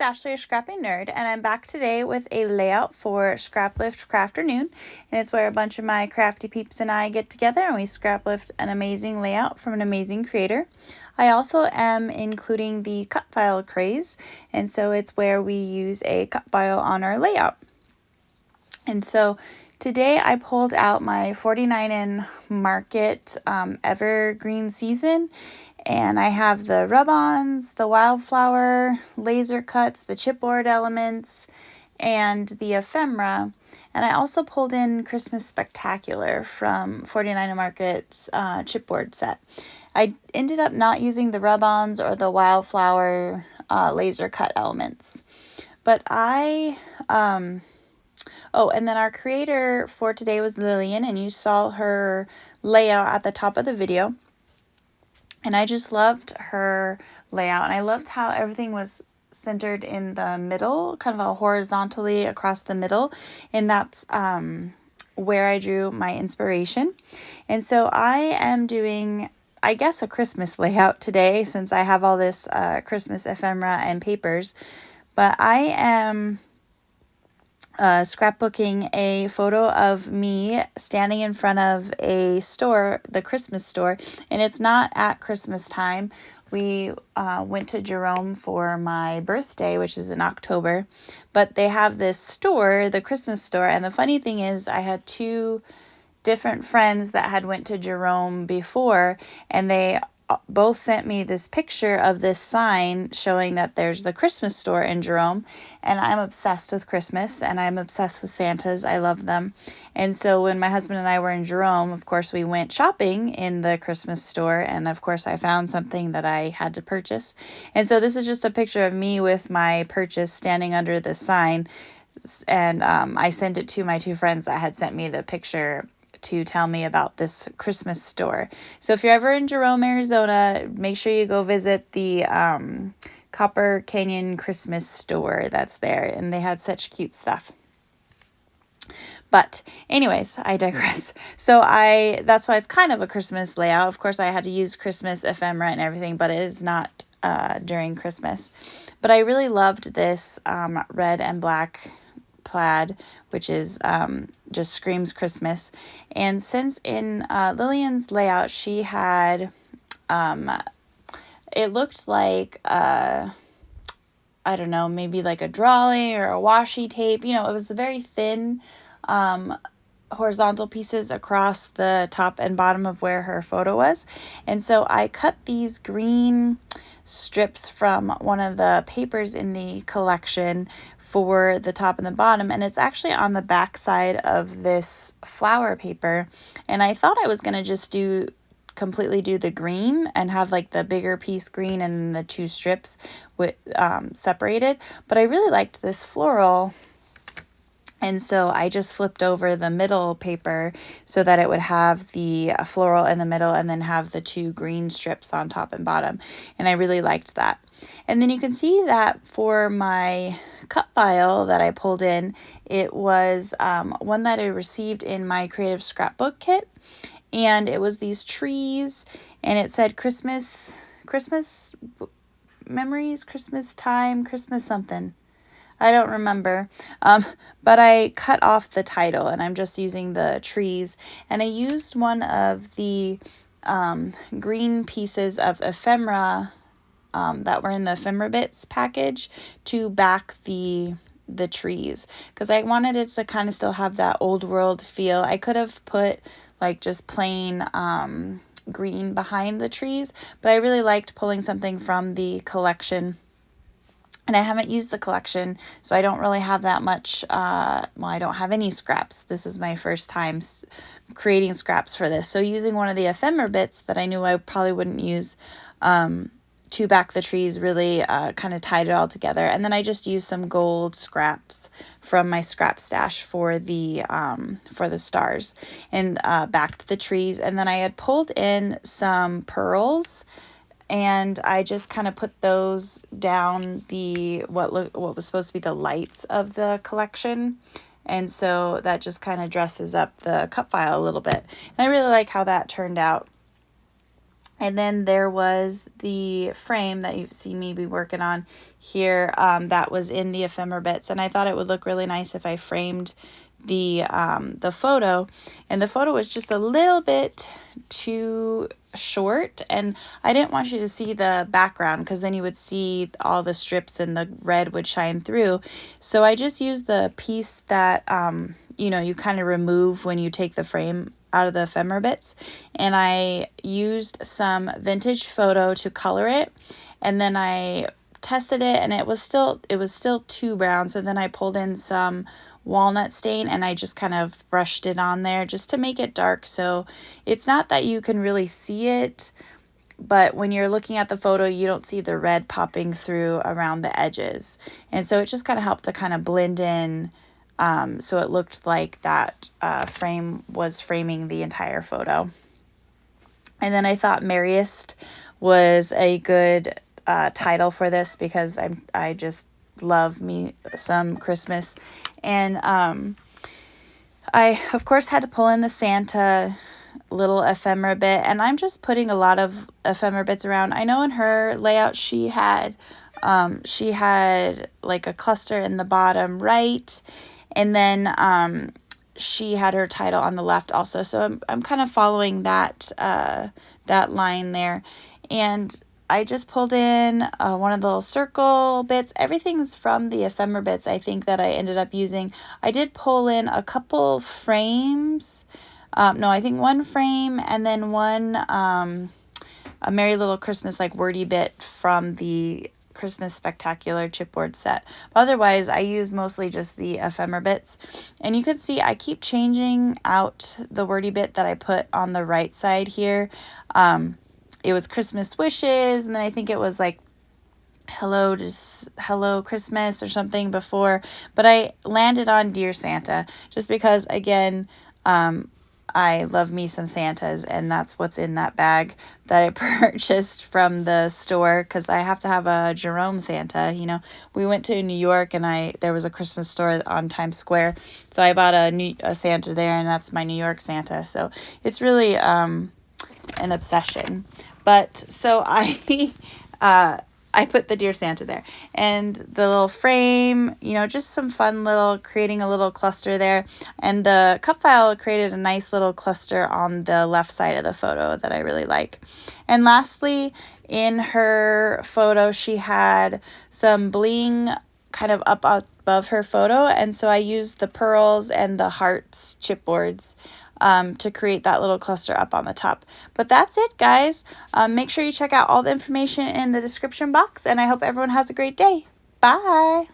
it's Ashley, your scrapping nerd, and I'm back today with a layout for Scraplift Crafternoon, and it's where a bunch of my crafty peeps and I get together and we scraplift an amazing layout from an amazing creator. I also am including the Cut File Craze, and so it's where we use a cut file on our layout. And so today I pulled out my 49 in Market Evergreen Season, and I have the rub-ons, the wildflower, laser cuts, the chipboard elements, and the ephemera. And I also pulled in Christmas Spectacular from 49 in Market's chipboard set. I ended up not using the rub-ons or the wildflower laser cut elements. But oh, and then our creator for today was Lillian, and you saw her layout at the top of the video. And I just loved her layout, and I loved how everything was centered in the middle, kind of horizontally across the middle, and that's where I drew my inspiration. And so I am doing, I guess, a Christmas layout today since I have all this Christmas ephemera and papers, but I am scrapbooking a photo of me standing in front of a store, the Christmas store, and it's not at Christmas time. We went to Jerome for my birthday, which is in October, but they have this store, the Christmas store, and the funny thing is I had two different friends that had went to Jerome before, and they both sent me this picture of this sign showing that there's the Christmas store in Jerome, and I'm obsessed with Christmas, and I'm obsessed with Santas. I love them. And so when my husband and I were in Jerome, of course, we went shopping in the Christmas store, and of course, I found something that I had to purchase. And so this is just a picture of me with my purchase standing under the sign, and I sent it to my two friends that had sent me the picture to tell me about this Christmas store. So if you're ever in Jerome, Arizona, make sure you go visit the Copper Canyon Christmas store that's there, and they had such cute stuff. But anyways, I digress. So that's why it's kind of a Christmas layout. Of course, I had to use Christmas ephemera and everything, but it is not during Christmas. But I really loved this red and black plaid, which is just screams Christmas. And since in Lillian's layout she had it looked like I don't know, maybe like a drawing or a washi tape, you know, it was very thin horizontal pieces across the top and bottom of where her photo was. And so I cut these green strips from one of the papers in the collection for the top and the bottom, and it's actually on the back side of this flower paper. And I thought I was going to just completely do the green and have like the bigger piece green and the two strips with separated, but I really liked this floral, and so I just flipped over the middle paper so that it would have the floral in the middle and then have the two green strips on top and bottom, and I really liked that. And then you can see that for my cut file that I pulled in, it was one that I received in my creative scrapbook kit, and it was these trees, and it said Christmas memories, Christmas time, Christmas something. I don't remember, but I cut off the title, and I'm just using the trees, and I used one of the green pieces of ephemera that were in the ephemera bits package to back the trees, because I wanted it to kind of still have that old world feel. I could have put like just plain green behind the trees, but I really liked pulling something from the collection. And I haven't used the collection, so I don't really have that much, well, I don't have any scraps. This is my first time creating scraps for this. So using one of the ephemera bits that I knew I probably wouldn't use to back the trees really kind of tied it all together. And then I just used some gold scraps from my scrap stash for the stars and backed the trees. And then I had pulled in some pearls, and I just kind of put those down what was supposed to be the lights of the collection. And so that just kind of dresses up the cut file a little bit. And I really like how that turned out. And then there was the frame that you've seen me be working on here that was in the ephemera bits, and I thought it would look really nice if I framed the photo, and the photo was just a little bit too short, and I didn't want you to see the background because then you would see all the strips and the red would shine through. So I just used the piece that you know, you kind of remove when you take the frame out of the ephemera bits, and I used some vintage photo to color it, and then I tested it and it was still too brown, so then I pulled in some walnut stain and I just kind of brushed it on there just to make it dark, so it's not that you can really see it, but when you're looking at the photo you don't see the red popping through around the edges, and so it just kind of helped to kind of blend in, so it looked like that frame was framing the entire photo. And then I thought Merriest was a good title for this because I just love me some Christmas. And I, of course, had to pull in the Santa little ephemera bit, and I'm just putting a lot of ephemera bits around. I know in her layout she had like a cluster in the bottom right, and then she had her title on the left also. So I'm kind of following that that line there, and I just pulled in one of the little circle bits. Everything's from the ephemera bits, I think, that I ended up using. I did pull in a couple frames. No, I think one frame and then one a Merry Little Christmas like wordy bit from the Christmas Spectacular chipboard set. But otherwise, I use mostly just the ephemera bits. And you can see I keep changing out the wordy bit that I put on the right side here. It was Christmas wishes, and then I think it was like hello Christmas or something before, but I landed on Dear Santa just because, again, I love me some Santas, and that's what's in that bag that I purchased from the store, because I have to have a Jerome Santa. You know, we went to New York and there was a Christmas store on Times Square, so I bought a Santa there, and that's my New York Santa. So it's really an obsession. But so I put the Dear Santa there, and the little frame, you know, just some fun little, creating a little cluster there. And the cut file created a nice little cluster on the left side of the photo that I really like. And lastly, in her photo, she had some bling kind of up above her photo, and so I used the pearls and the hearts chipboards to create that little cluster up on the top. But that's it, guys. Make sure you check out all the information in the description box, and I hope everyone has a great day. Bye!